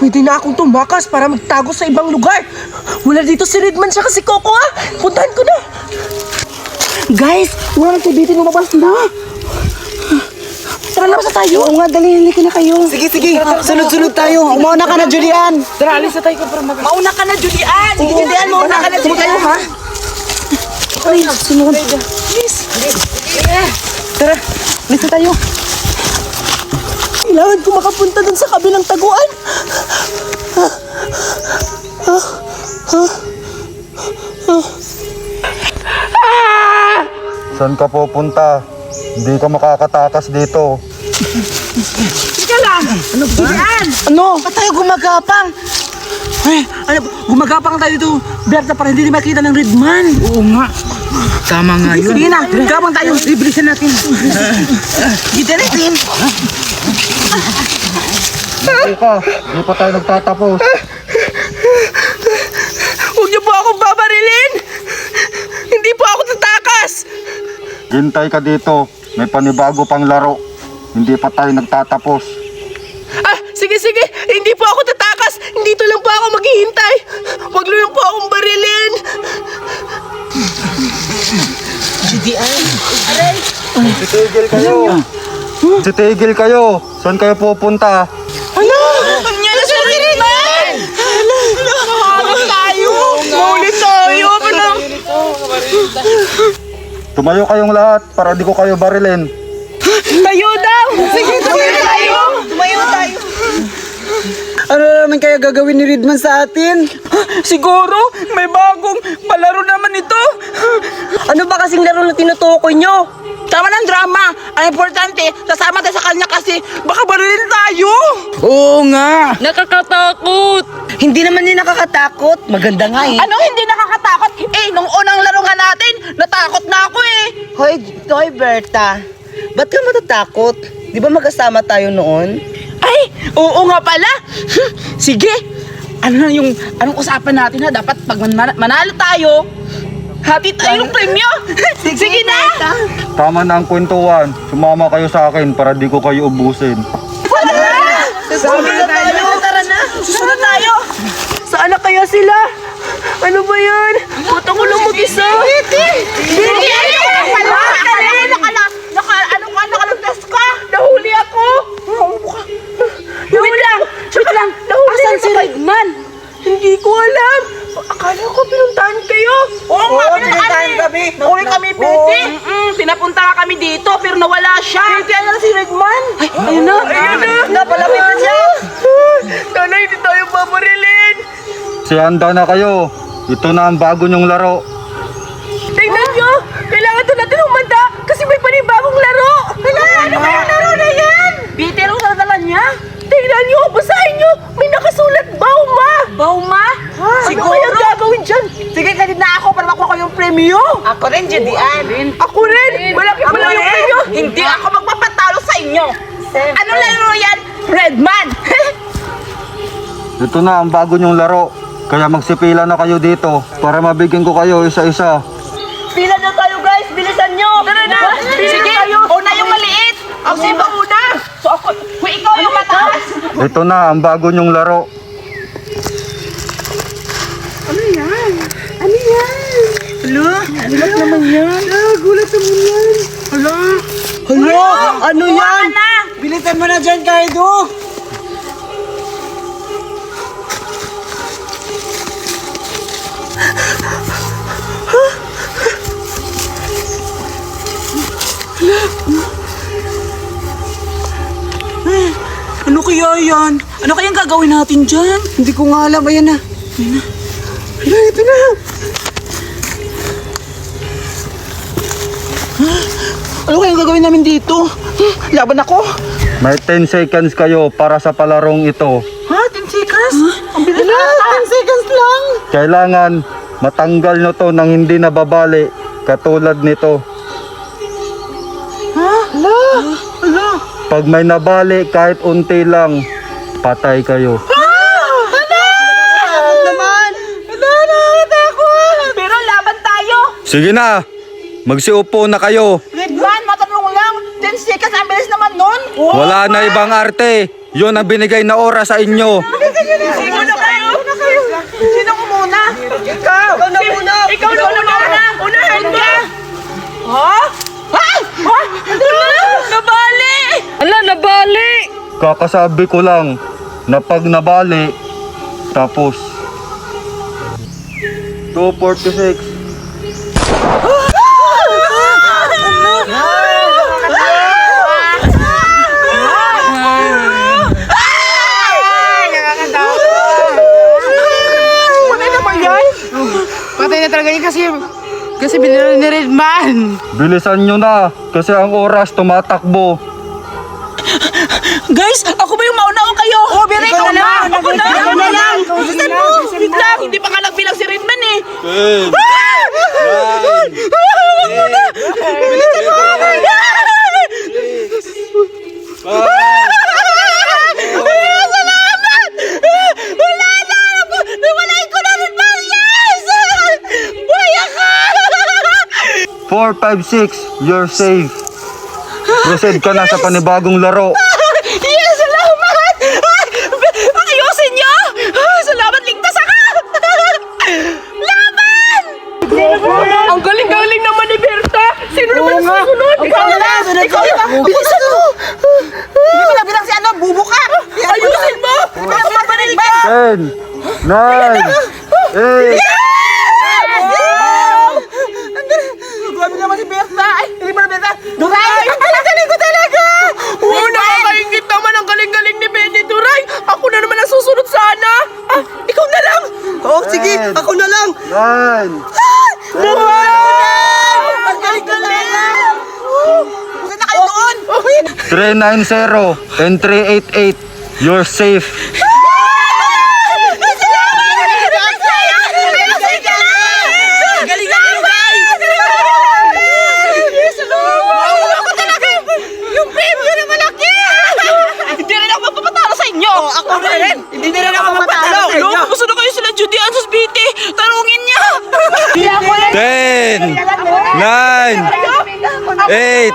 Pwede na akong tumakas para magtago sa ibang lugar. Wala dito si Redman siya kasi Coco ha. Puntahan ko na. Guys, wala si Bitin lumabas na. Tara na, basta tayo. Oo nga, dali, halika na kayo. Sige, sunod-sunod tayo. Umauna ka na, Julian. Tara, alis na tayo para Mauna ka na, Julian. Sige, Julian, mauna ka na. Sige kayo ha. Ay, sunod. Please. Tara, alis na tayo. Kailangan ko makapunta dun sa kabilang taguan. Saan ka pupunta? Hindi ka makakatakas dito. Teka lang. Ano ba? Ano? Ba't tayo gumagapang? Ano, gumagapang tayo dito, Berta, para hindi makita ng Redman. Oo nga. Tama nga yun. Sige na, gumagapang tayo. Ibilisan natin. Dito natin. Teka, hindi pa tayo nagtatapos. Huwag niyo po akong babarilin. Hindi po ako tatakas. Hintay ka dito. May panibago pang laro. Hindi pa tayo nagtatapos. Sige. Hindi po ako tatakas. Dito lang po ako maghihintay. Huwag lang po akong barilin. Titigil kayo. Titigil kayo. Saan kayo pupunta? Ano? Nangyari sa Redman! Mahalas tayo! Maulit tayo! Tumayo kayong lahat para di ko kayo barilin. Tayo daw! Sige, tumayo tayo! Ano naman kaya gagawin ni Redman sa atin? Siguro, may bagong palaro naman ito. Ano ba kasing laro na tinutukoy nyo? Tama ng drama. Ang importante, sasama tayo sa kanya kasi baka barilin tayo. Oo nga. Nakakatakot. Hindi naman din nakakatakot. Maganda nga eh. Anong hindi nakakatakot? Nung unang laro nga natin, natakot na ako Hoy, Berta. Ba't ka matatakot? Di ba magkasama tayo noon? Ay, oo nga pala. Sige. Anong usapan natin ha? Dapat pag manalo tayo, hati tayo ng premyo. Sige na. Tama na ang kwentuhan. Sumama kayo sa akin para di ko kayo ubusin. Tara na. Susunod tayo. Saan na kaya sila? Ano ba yan? Puta ko lang mag-isa. Hindi! Nakalagdas ka! Nahuli ako! Wait lang! Asan si Redman? Hindi ko alam. Akala ko pinuntahan kayo. Oo nga, pinuntahan kami. Uwi kami, Pete. Pinapunta nga kami dito, pero nawala siya. Pete, ano na si Redman? Ay, ayun na. Napalapit na siya. Sana hindi tayo babarilin. Handa na kayo. Ito na ang bago nyong laro. Tingnan nyo! Kailangan to natin humanda kasi may panibagong laro! Ano ba yung laro na yan? Peter, ang dala niya? Tingnan nyo! Basahin nyo! May nakasulat, Bauma! Bauma? Ano kaya gagawin dyan? Sige, ganit na ako para makuha ko yung premyo! Ako rin, Julian. Ako rin! Malaki pala yung premyo! Hindi ako magpapatalo sa inyo. Anong laro yan? Redman! Ito na ang bago nyong laro. Kaya magsipila na kayo dito para mabigyan ko kayo isa-isa. Pila na tayo, guys! Bilisan nyo! Tara na! Sige! Una yung maliit! Ako si una! So ako, kung ikaw yung mataas! Ito na ang bago nyong laro. Ano yan? Hala? Gulat naman yan. Gulat naman yan. Hala? Ano yan? Bilisan mo na dyan, Kaido. Ano kaya yan? Ano kayang gagawin natin dyan? Hindi ko nga alam. Ayan na. Ito na. Ano kayang gagawin namin dito? Laban ako? May 10 seconds kayo para sa palarong ito. Ha? 10 seconds? Ang bilis na. 10 seconds lang. Kailangan matanggal nyo to nang hindi nababali katulad nito. Hala? Pag may nabali kahit unti lang, patay kayo. Pero laban tayo. Sige na, magsiupo na kayo. Redman, matanong lang. 10 seconds, ang bilis naman nun. Wala na ibang arte. Yun ang binigay na oras sa inyo. Sino na kayo? Sino ko muna? Ikaw na muna. Ikaw na muna. Unahan ka. Ha? Ay! Nabali! Ala, nabali! Kakasabi ko lang na pag nabali, tapos 246. Patay naman yan? Patay na talaga yan kasi binila ni Redman. Bilisan nyo na kasi ang oras tumatakbo. Guys, ako ba yung mauna o kayo? Oh, Bira, ikaw na! Ako na! Ikaw na lang! Bilisan mo! Wait lang, hindi pa ka nagbilang si Redman eh! Huwag mo na! Bilisan mo! Salamat! Wala na! Nawalain ko na Redman! Yes! Buhay ako! 456, you're safe. Proceed ka na sa panibagong laro. Yes, salamat! Ayusin niyo! Salamat, ligtas ako! Laban! Ang galing-galing naman ni Berta! Sino naman ang susunod? Ikaw na lang! Ikaw na lang! Bilisan mo! Hindi mo nabilang si ano, bubo ka! Ayusin mo! Mabalik ba? 10, 9, 8. Grabe naman si Berta! Ay, hindi mo na Berta! Duray! Ang galing ko talaga! Oo, nakakaingit naman ang galing-galing ni Benny Duray! Ako na naman ang susunod sana! Ah, ikaw na lang! Oo, sige, ako na lang. 9. Wow! Ang galing-galing! Saan na kayo doon? 390 and 388, you're safe. Hindi na lang ako mapatalo. Gusto na kayo sila Judy Ansos Biti. Tarungin niya. 10, 9, 8,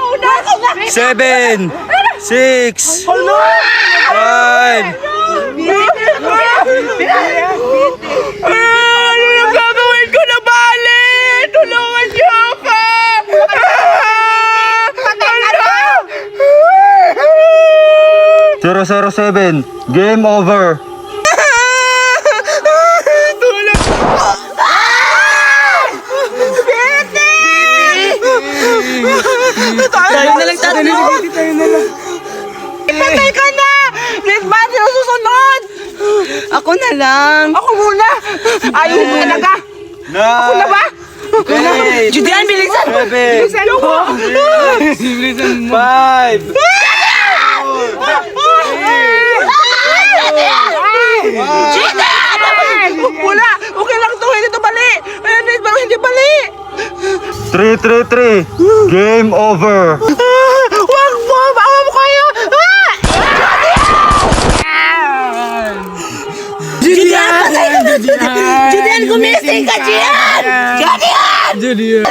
7, 6, 5. Ano yung gagawin ko na bali? Tulungan niyo ako! 007, game over. Tayo na lang tatlo. Patay ka na! Redman, sino susunod? Ako na lang. Ako muna! Ayaw mo talaga! Ako na ba? Judean, bilisan mo. 7, 5. Wala! Okay lang to, hindi to bali! Pero hindi bali! 333, game over. Wag mo! Baka mo kayo! Judean, patay ka na. Judean, gumising ka, Judean. Judean.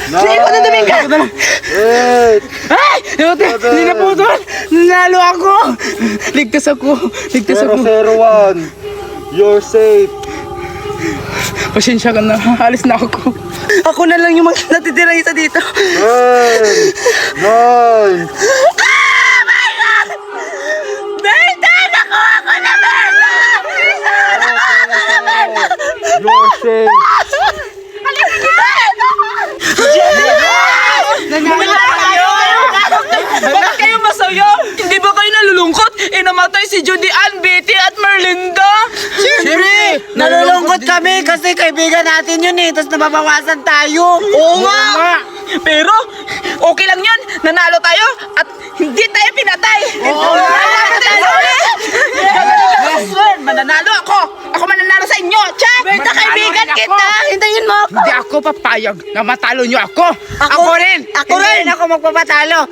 Sige ko na duming ka! 8, Ay! Hindi na po doon! Nanalo ako! Ligtas ako! 001, you're safe. Pasensya ka na, alis na ako. Ako na lang yung mga natitira isa dito. 10, 9. Berta! Nakuha ko na Berta! You're safe. Bakit kayo masaya? Hindi ba kayo nalulungkot? Namatay si Judy Ann, Betty at Merlinda! Siyempre, nalulungkot kami kasi kaibigan natin yun eh. Tapos nababawasan tayo. Oo nga! Pero, okay lang yun. Nanalo tayo at hindi tayo pinatay. Oo nga! Mananalo ako! Ako mananalo sa inyo! Check! Berta, kaibigan kita. Hintayin mo ako. Hindi ako papayag na matalo nyo ako! Ako rin. Ako rin ako magpapatalo.